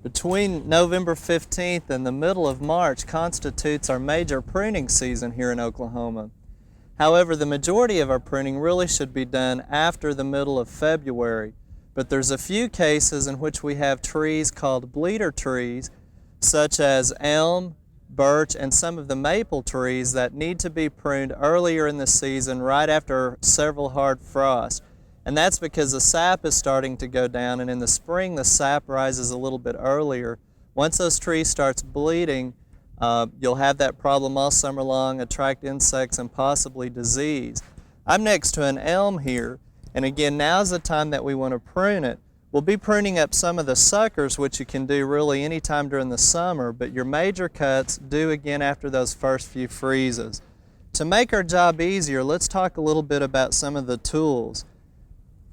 Between November 15th and the middle of March constitutes our major pruning season here in Oklahoma. However, the majority of our pruning really should be done after the middle of February, but there's a few cases in which we have trees called bleeder trees, such as elm, birch, and some of the maple trees that need to be pruned earlier in the season, right after several hard frosts. And that's because the sap is starting to go down, and in the spring the sap rises a little bit earlier. Once those trees starts bleeding, you'll have that problem all summer long, attract insects and possibly disease. I'm next to an elm here, and again, now's the time that we want to prune it. We'll be pruning up some of the suckers, which you can do really anytime during the summer, but your major cuts due again after those first few freezes. To make our job easier, let's talk a little bit about some of the tools.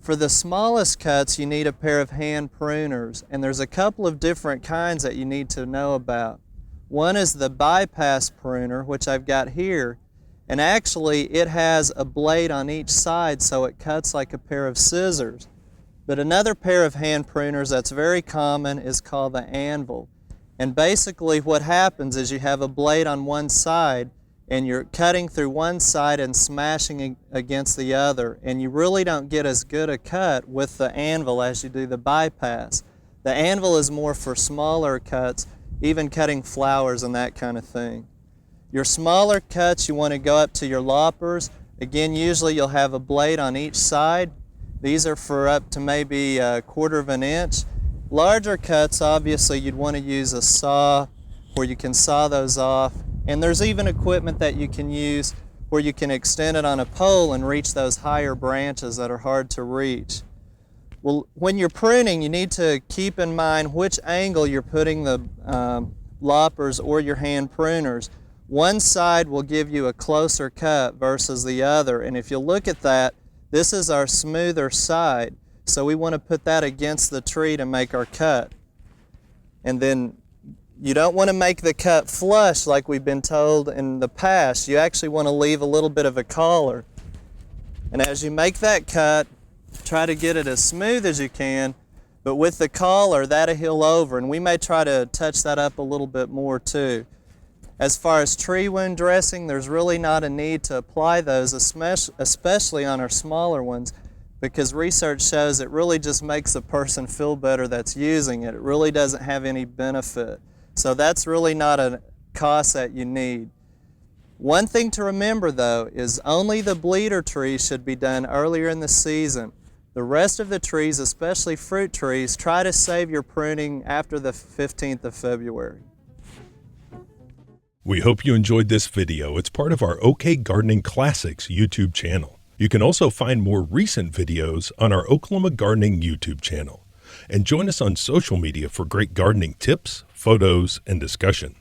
For the smallest cuts, you need a pair of hand pruners, and there's a couple of different kinds that you need to know about. One is the bypass pruner, which I've got here, and actually it has a blade on each side so it cuts like a pair of scissors. But another pair of hand pruners that's very common is called the anvil. And basically what happens is you have a blade on one side and you're cutting through one side and smashing against the other, and you really don't get as good a cut with the anvil as you do the bypass. The anvil is more for smaller cuts, even cutting flowers and that kind of thing. Your smaller cuts, you want to go up to your loppers. Again, usually you'll have a blade on each side. These are for up to maybe a quarter of an inch. Larger cuts, obviously, you'd want to use a saw where you can saw those off. And there's even equipment that you can use where you can extend it on a pole and reach those higher branches that are hard to reach. Well, when you're pruning, you need to keep in mind which angle you're putting the loppers or your hand pruners. One side will give you a closer cut versus the other, and if you look at that, this is our smoother side, so we want to put that against the tree to make our cut. And then you don't want to make the cut flush like we've been told in the past. You actually want to leave a little bit of a collar. And as you make that cut, try to get it as smooth as you can, but with the collar, that'll heal over, and we may try to touch that up a little bit more too. As far as tree wound dressing, there's really not a need to apply those, especially on our smaller ones, because research shows it really just makes the person feel better that's using it. It really doesn't have any benefit. So that's really not a cost that you need. One thing to remember though is only the bleeder trees should be done earlier in the season. The rest of the trees, especially fruit trees, try to save your pruning after the 15th of February. We hope you enjoyed this video. It's part of our OK Gardening Classics YouTube channel. You can also find more recent videos on our Oklahoma Gardening YouTube channel. And join us on social media for great gardening tips, photos, and discussion.